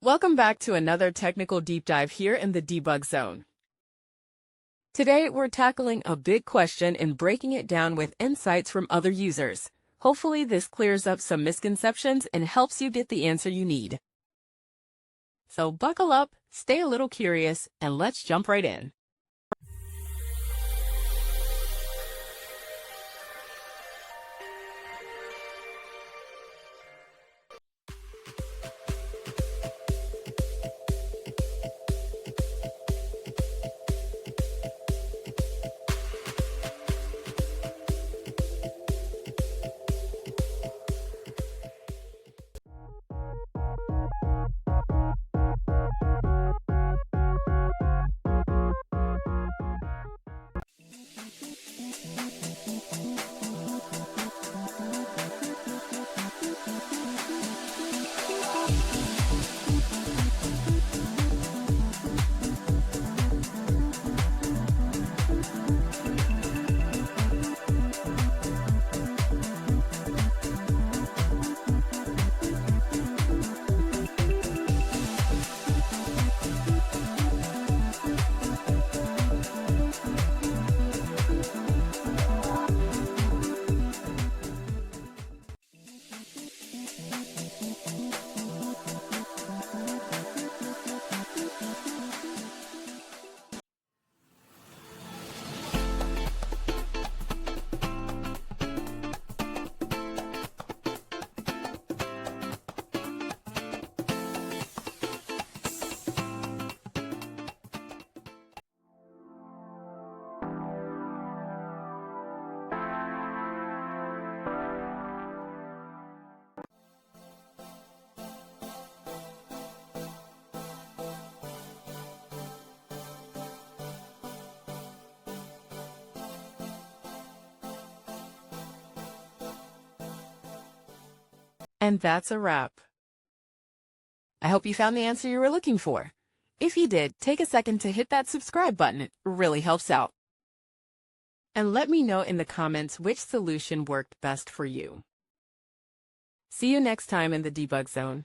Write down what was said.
Welcome back to another technical deep dive here in the debug zone. Today, we're tackling a big question and breaking it down with insights from other users. Hopefully, this clears up some misconceptions and helps you get the answer you need. So buckle up, stay a little curious, and let's jump right in. And that's a wrap. I hope you found the answer you were looking for. If you did, take a second to hit that subscribe button. It really helps out. And let me know in the comments which solution worked best for you. See you next time in the debug zone.